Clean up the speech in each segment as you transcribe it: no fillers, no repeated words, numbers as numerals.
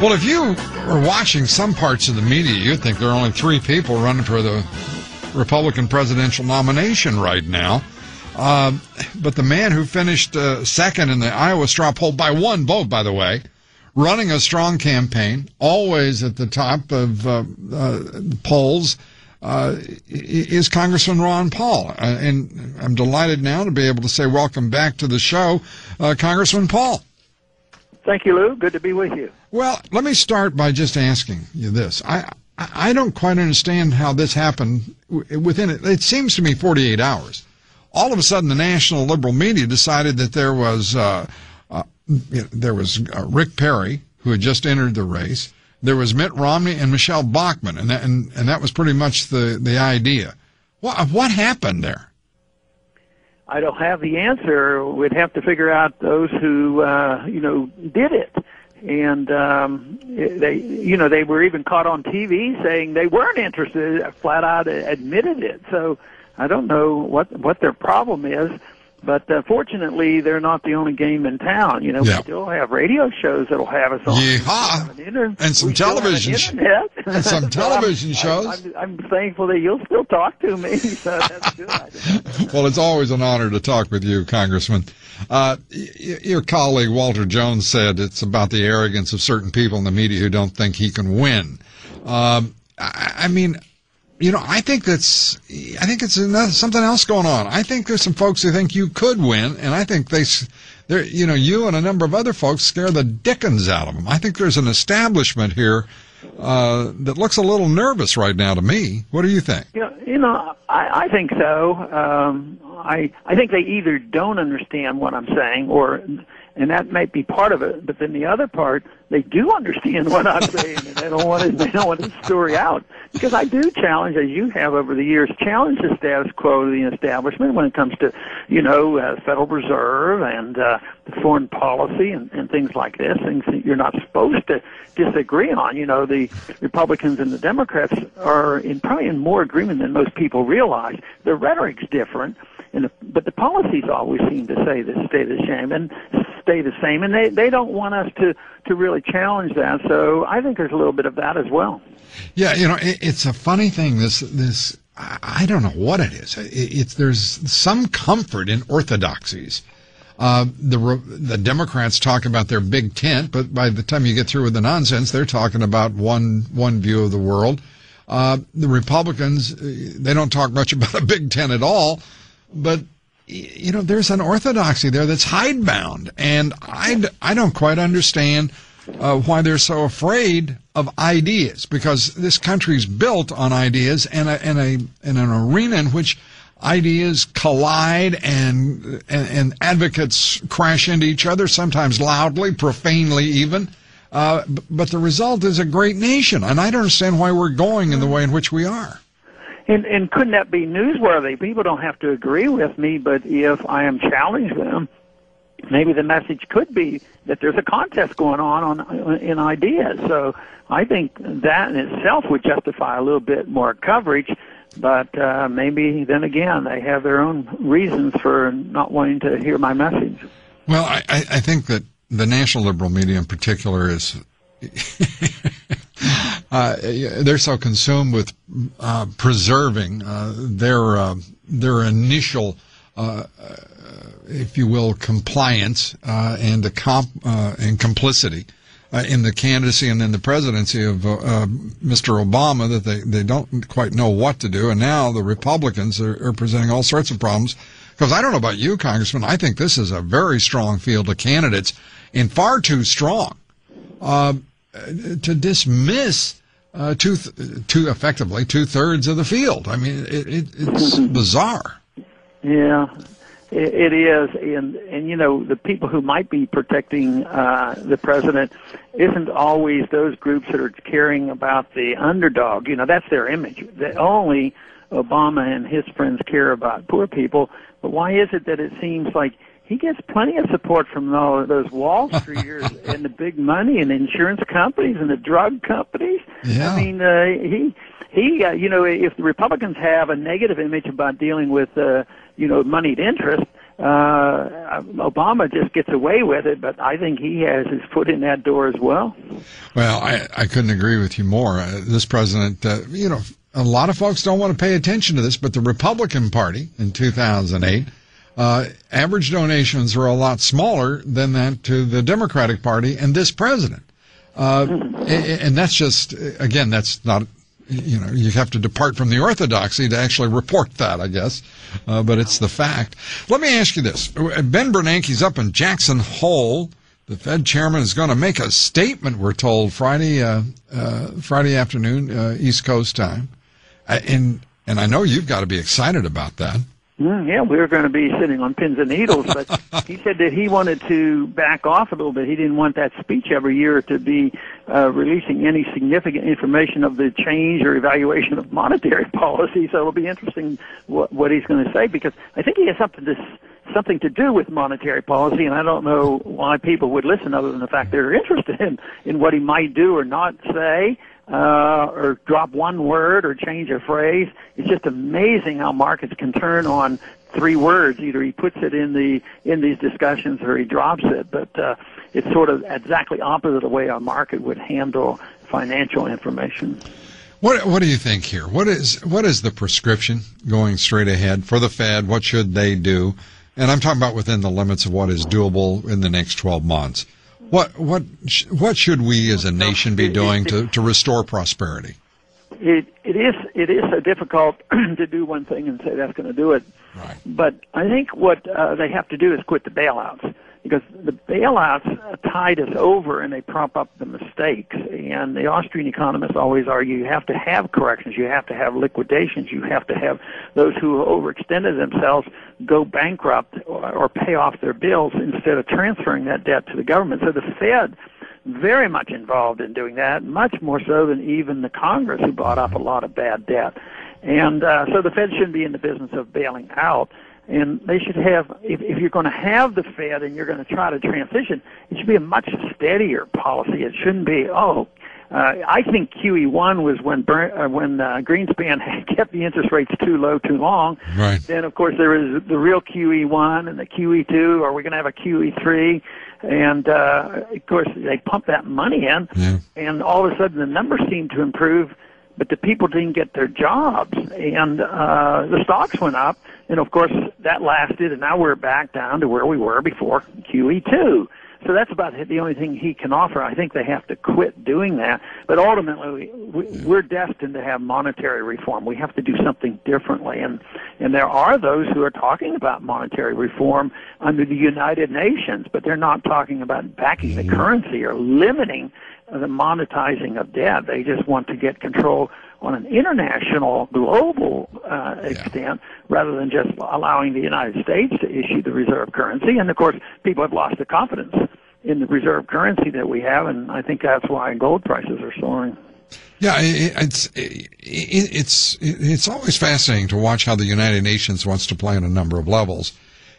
Well, if you were watching some parts of the media, you'd think there are only 3 people running for the Republican presidential nomination right now. But the man who finished second in the Iowa straw poll by 1 vote, by the way, running a strong campaign, always at the top of polls, is Congressman Ron Paul. And I'm delighted now to be able to say welcome back to the show, Congressman Paul. Thank you, Lou. Good to be with you. Well, let me start by just asking you this. I don't quite understand how this happened within, it seems to me, 48 hours. All of a sudden, the national liberal media decided that there was Rick Perry, who had just entered the race. There was Mitt Romney and Michelle Bachmann, and that was pretty much the idea. What happened there? I don't have the answer. We'd have to figure out those who did it. And they were even caught on TV saying they weren't interested, flat out admitted it. So I don't know what their problem is, but fortunately they're not the only game in town. We still have radio shows that'll have us on. Yeehaw! And some television shows. Some television shows. I'm thankful that you'll still talk to me, so that's good. Well, it's always an honor to talk with you, Congressman. Your colleague Walter Jones said it's about the arrogance of certain people in the media who don't think he can win. I think it's something else going on. I think there's some folks who think you could win, and I think you and a number of other folks scare the dickens out of them. I think there's an establishment here that looks a little nervous right now to me. What do you think? I think so. I think they either don't understand what I'm saying, and that might be part of it. But then the other part, they do understand what I'm saying, and they don't want to story out. Because I do challenge, as you have over the years, challenge the status quo of the establishment when it comes to, Federal Reserve and foreign policy and things like this, things that you're not supposed to disagree on. The Republicans and the Democrats are probably in more agreement than most people realize. The rhetoric's different, but the policies always seem to say this stay the same, and they don't want us to really challenge that. So I think there's a little bit of that as well. Yeah, it's a funny thing. This I don't know what it is. There's some comfort in orthodoxies. The Democrats talk about their big tent, but by the time you get through with the nonsense, they're talking about one view of the world. The Republicans, they don't talk much about a big tent at all, but there's an orthodoxy there that's hidebound, and I don't quite understand why they're so afraid of ideas, because this country's built on ideas and an arena in which ideas collide and advocates crash into each other, sometimes loudly, profanely even. But the result is a great nation, and I don't understand why we're going in the way in which we are. And couldn't that be newsworthy? People don't have to agree with me, but if I am challenging them, maybe the message could be that there's a contest going on in ideas. So I think that in itself would justify a little bit more coverage, but maybe then again they have their own reasons for not wanting to hear my message. Well, I think that the national liberal media in particular is they're so consumed with preserving their initial if you will, compliance and complicity in the candidacy and in the presidency of Mr. Obama, that they don't quite know what to do. And now the Republicans are presenting all sorts of problems. Because I don't know about you, Congressman, I think this is a very strong field of candidates, and far too strong to dismiss effectively two-thirds of the field. I mean, it's bizarre. Yeah. It is, and the people who might be protecting the president isn't always those groups that are caring about the underdog. That's their image. Only Obama and his friends care about poor people. But why is it that it seems like he gets plenty of support from all those Wall Streeters and the big money and insurance companies and the drug companies? Yeah. I mean, if the Republicans have a negative image about dealing with moneyed interest, Obama just gets away with it, but I think he has his foot in that door as well. Well, I couldn't agree with you more. This president, a lot of folks don't want to pay attention to this, but the Republican Party in 2008, average donations were a lot smaller than that to the Democratic Party and this president. And that's just, again, that's not, you have to depart from the orthodoxy to actually report that, I guess. But it's the fact. Let me ask you this. Ben Bernanke's up in Jackson Hole. The Fed chairman is going to make a statement, we're told, Friday afternoon, East Coast time. And I know you've got to be excited about that. Yeah, we were going to be sitting on pins and needles, but he said that he wanted to back off a little bit. He didn't want that speech every year to be releasing any significant information of the change or evaluation of monetary policy. So it'll be interesting what he's going to say, because I think he has something to do with monetary policy, and I don't know why people would listen other than the fact they're interested in what he might do or not say. Or drop one word or change a phrase. It's just amazing how markets can turn on 3 words. Either he puts it in these discussions or he drops it. But it's sort of exactly opposite of the way our market would handle financial information. What do you think here? What is the prescription going straight ahead for the Fed? What should they do? And I'm talking about within the limits of what is doable in the next 12 months. What should we as a nation be doing to restore prosperity? It is so difficult to do one thing and say that's going to do it. Right. But I think what they have to do is quit the bailouts, because the bailouts tide us over and they prop up the mistakes. And the Austrian economists always argue you have to have corrections, you have to have liquidations, you have to have those who overextended themselves go bankrupt or pay off their bills instead of transferring that debt to the government. So the Fed very much involved in doing that, much more so than even the Congress, who bought up a lot of bad debt. And so the Fed shouldn't be in the business of bailing out. And they should have, if you're going to have the Fed and you're going to try to transition, it should be a much steadier policy. It shouldn't be, I think QE1 was when Greenspan kept the interest rates too low too long. Right. Then, of course, there is the real QE1 and the QE2. Are we going to have a QE3? And, of course, they pump that money in, and all of a sudden the numbers seem to improve, but the people didn't get their jobs, and the stocks went up, and of course that lasted, and now we're back down to where we were before QE2. So that's about the only thing he can offer. I think they have to quit doing that. But ultimately, we're destined to have monetary reform. We have to do something differently. And there are those who are talking about monetary reform under the United Nations, but they're not talking about backing the currency or limiting the monetizing of debt. They just want to get control on an international, global extent, rather than just allowing the United States to issue the reserve currency. And, of course, people have lost the confidence in the reserve currency that we have, and I think that's why gold prices are soaring. Yeah, it's always fascinating to watch how the United Nations wants to play on a number of levels.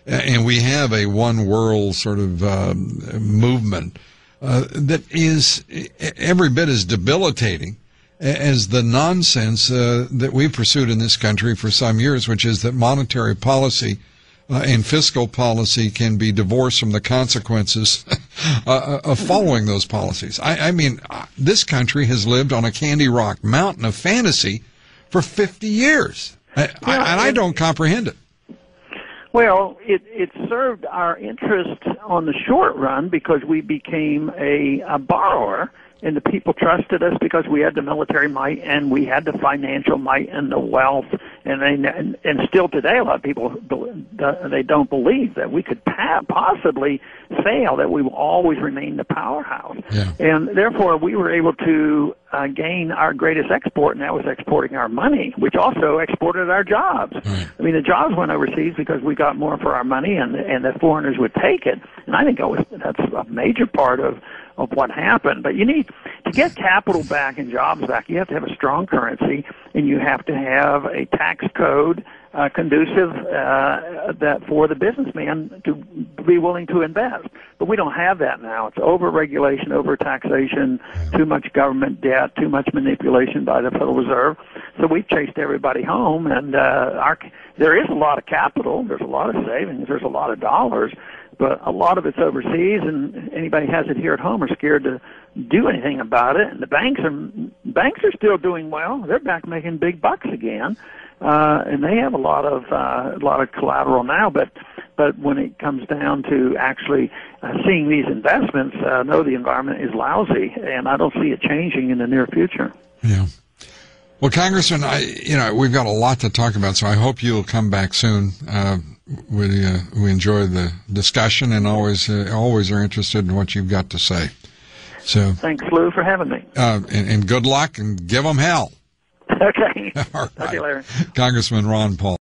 And we have a one world sort of movement that is every bit as debilitating as the nonsense that we've pursued in this country for some years, which is that monetary policy and fiscal policy can be divorced from the consequences of following those policies. I mean, this country has lived on a Candy Rock mountain of fantasy for 50 years, and I don't comprehend it. Well, it served our interest on the short run because we became a borrower, and the people trusted us because we had the military might and we had the financial might and the wealth. And still today, a lot of people, they don't believe that we could possibly fail, that we will always remain the powerhouse. Yeah. And therefore, we were able to gain our greatest export, and that was exporting our money, which also exported our jobs. Right. I mean, the jobs went overseas because we got more for our money, and the foreigners would take it. And I think that's a major part of what happened. But you need to get capital back and jobs back. You have to have a strong currency, and you have to have a tax code conducive that for the businessman to be willing to invest. But we don't have that now. It's over-regulation, over-taxation, too much government debt, too much manipulation by the Federal Reserve. So we've chased everybody home, and there is a lot of capital, there's a lot of savings, there's a lot of dollars, but a lot of it's overseas, and anybody who has it here at home are scared to do anything about it. And the banks are still doing well. They're back making big bucks again, and they have a lot of collateral now. But when it comes down to actually seeing these investments, no, the environment is lousy, and I don't see it changing in the near future. Yeah. Well, Congressman, we've got a lot to talk about, so I hope you'll come back soon. We enjoy the discussion and always are interested in what you've got to say. So thanks, Lou, for having me. And good luck, and give them hell. Okay. All right. Talk to you later. Congressman Ron Paul.